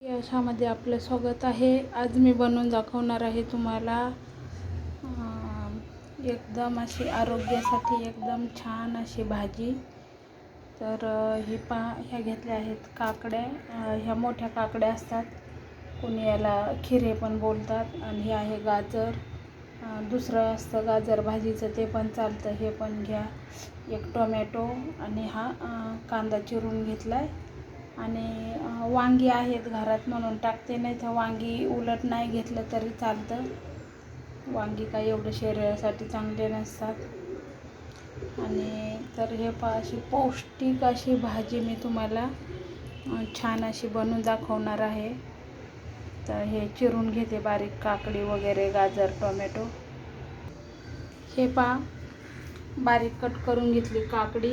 यशामध्ये आपलं स्वागत आहे. आज मी बनवून दाखवणार आहे तुम्हाला एकदम अशी आरोग्यासाठी एकदम छान अशी भाजी. तर हे पहा, ह्या घेतल्या आहेत काकड्या. ह्या मोठ्या काकड्या असतात, कोणी याला खिरे पण बोलतात. आणि हे आहे गाजर, दुसरं असतं गाजर भाजीचं, ते पण चालतं, हे पण घ्या. एक टोमॅटो आणि हा कांदा चिरून घेतला आहे. आणि वांगी आहेत घरात म्हणून टाकते, नाही तर वांगी उलट नाही घेतलं तरी चालतं. वांगी काही एवढं शरीरासाठी चांगले नसतात. आणि तर हे अशी पौष्टिक अशी भाजी मी तुम्हाला छान अशी बनवून दाखवणार आहे. तर हे चिरून घेते बारीक, काकडी वगैरे, गाजर, टोमॅटो. हे बारीक कट करून घेतली काकडी,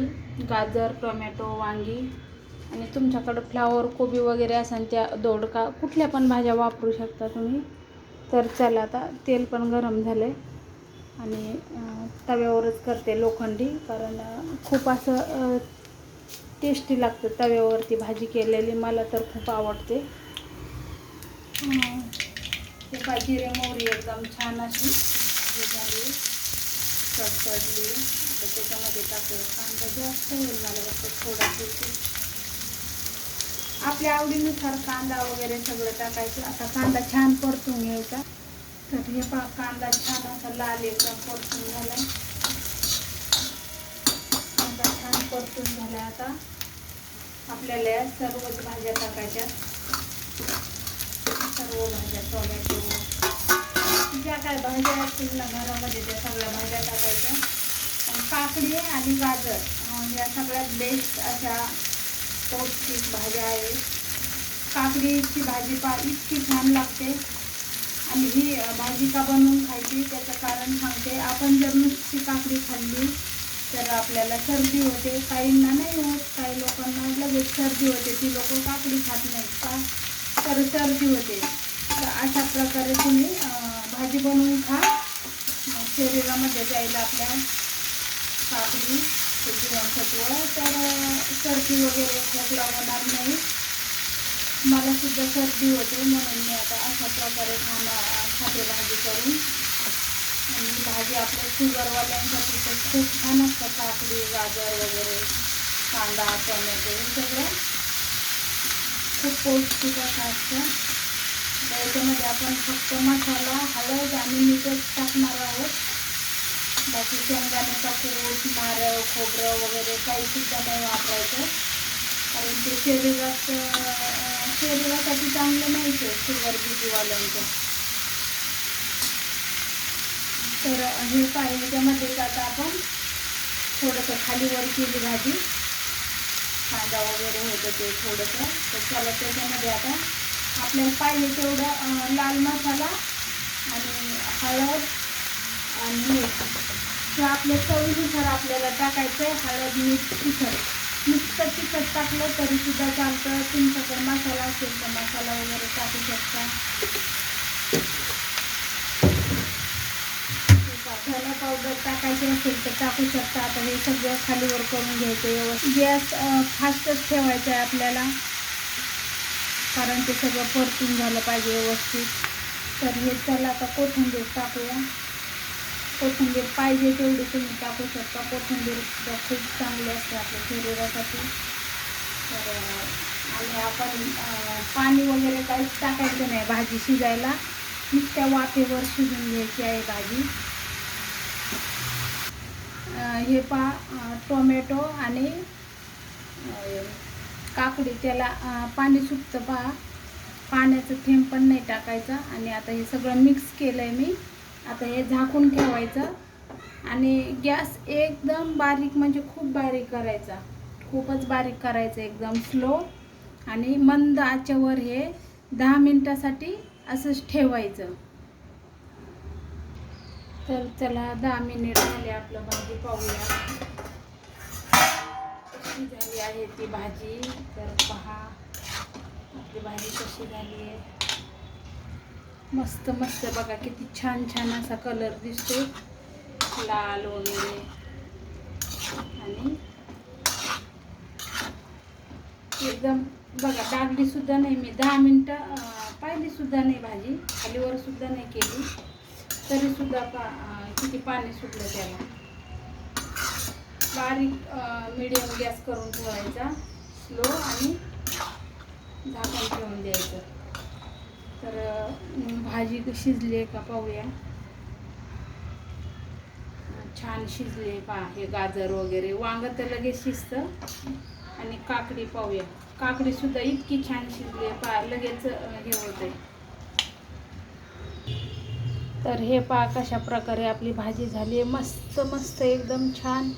गाजर, टोमॅटो, वांगी. आणि तुमच्याकडं फ्लावर कोबी वगैरे असेल, त्या दोडका, कुठल्या पण भाज्या वापरू शकता तुम्ही. तर चला, आता तेल पण गरम झालं आणि तव्यावरच करते लोखंडी, कारण खूप असं टेस्टी लागतं तव्यावरती भाजी केलेली, मला तर खूप आवडते. हे जिरे मोहरी एकदम छान अशी झाली, तडतडली. आता त्याच्यामध्ये टाकू कांदा, जास्त होईल मला वाटतं थोडासा, आपल्या आवडीनुसार कांदा वगैरे सगळं टाकायचं. आता कांदा छान परतून घ्यायचा. तर हे कांदा छान असा लाल एकदम परतून झाला. कांदा छान परतून झाला. आता आपल्याला सर्वच भाज्या टाकायच्या, सर्व भाज्या, टोमॅटो, ज्या काय भाज्या असतील ना घरामध्ये त्या सगळ्या भाज्या टाकायच्या. आणि काकडी आणि गाजर या सगळ्यात बेस्ट अशा पौष्टिक भाज्या आहेत. काकडीची भाजी इतकी छान लागते. आणि ही भाजी का बनवून खायची त्याचं कारण सांगते. आपण जर नुसती काकडी खाल्ली तर आपल्याला सर्दी होते, काहींना नाही होत, काही लोकांना लगेच सर्दी होते, ती लोक काकडी खात नाहीत का, तर सर्दी होते. तर अशा प्रकारे तुम्ही भाजी बनवून खा, शरीरामध्ये जाईल आपल्या काकडी जीवनसत्व, तर सर्दी वगैरे खोकला होणार नाही. मला सुद्धा सर्दी होते, म्हणून मी आता अशा प्रकारे खाते भाजी करून. आणि भाजी आपल्या शुगरवाल्यांसाठी तर खूप छान असतं. काकडी, गाजर वगैरे, कांदा, टोमॅटो सगळं खूप पौष्टिक असतं. याच्यामध्ये आपण फक्त मसाला, हळद आणि मीठच टाकणार आहोत. बाकी शेंगदाण्याचा कूट, नारळ, खोबरं वगैरे काही सुद्धा नाही वापरायचं, कारण ते शरीरासाठी चांगलं नाहीच आहे शुगर बीपीवाल्यांचं. तर हे ह्याच्यामध्ये आता आपण थोडंसं खालीवर केली भाजी, कांदा वगैरे होतं ते थोडंसं. तर चला, त्याच्यामध्ये आता आपल्याला पाहिजे तेवढं लाल मसाला आणि हळद आणि मीठ हे आपल्या चवीनुसार आपल्याला टाकायचं आहे. हळद, मीठ, तिखट, नुसतं तिखट टाकलं तरी सुद्धा चालतं. तुमच्याकडे मसाला असेल तर मसाला वगैरे टाकू शकता. धना पावडर टाकायची असेल तर टाकू शकता. आता हे सगळं खालीवर करून घ्यायचं व्यवस्थित. गॅस फास्टच ठेवायचं आहे आपल्याला, कारण ते सगळं परतून झालं पाहिजे व्यवस्थित. तर हे चला, आता कोथिंबीर टाकूया. कोथिंबीर पाहिजे तेवढी तुम्ही टाकू शकता. कोथिंबीर सुद्धा खूप चांगली असते आपल्या शरीरासाठी. तर आणि आपण पाणी वगैरे काहीच टाकायचं नाही भाजी शिजायला, नुसत्या वाफेवर शिजून घ्यायची आहे भाजी. हे टोमॅटो आणि काकडी, त्याला पाणी सुटतं पाण्याचं थेंब पण नाही टाकायचं. आणि आता हे सगळं मिक्स केलं आहे मी. आता हे झाकून ठेवायचं आणि गॅस एकदम बारीक, म्हणजे खूप बारीक करायचा, खूपच बारीक करायचं, एकदम स्लो आणि मंद आचेवर हे 10 मिनिटासाठी असंच ठेवायचं. तर चला, 10 मिनिट झाले, आपलं भाजी पाहूया कशी झाली आहे ती भाजी. तर पहा आपली भाजी कशी झाली आहे. मस्त मस्त बघा, किती छान छान असा कलर दिसतो, लाल वगैरे. आणि एकदम बघा डागलीसुद्धा नाही, मी 10 मिनटं पाहिलीसुद्धा नाही भाजी, खालीवरसुद्धा नाही केली, तरीसुद्धा किती पाणी सुटलं त्याला. बारीक मीडियम गॅस करून ठेवायचा, स्लो, आणि झाकण ठेवून द्यायचं. तर भाजी शिजली का पाहूया. छान शिजले हे गाजर वगैरे, वांग तर लगेच शिजतं. आणि काकडी पाहूया, काकडीसुद्धा इतकी छान शिजली लगेच हे होते. तर हे कशा प्रकारे आपली भाजी झाली आहे, मस्त मस्त एकदम छान.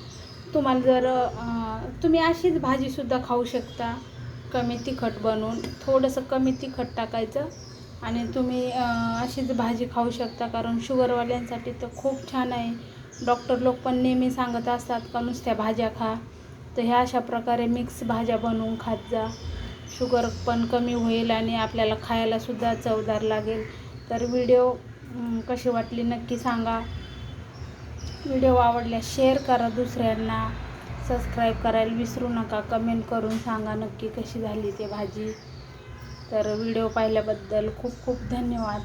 तुम्हाला जर तुम्ही अशीच भाजीसुद्धा खाऊ शकता, कमी तिखट बनवून, थोडंसं कमी तिखट टाकायचं आणि तुम्ही अशीच भाजी खाऊ शकता. कारण शुगरवाल्यांसाठी तर खूप छान आहे. डॉक्टर लोक पण नेहमी सांगत असतात का नुसत्या भाज्या खा. तर ह्या अशा प्रकारे मिक्स भाज्या बनवून खात जा, शुगर पण कमी होईल आणि आपल्याला खायलासुद्धा चवदार लागेल. तर व्हिडिओ कशी वाटली नक्की सांगा. व्हिडिओ आवडल्यास शेअर करा दुसऱ्यांना, सबस्क्राईब करायला विसरू नका, कमेंट करून सांगा नक्की कशी झाली ते भाजी. तर व्हिडिओ पाहिल्याबद्दल खूप खूप धन्यवाद.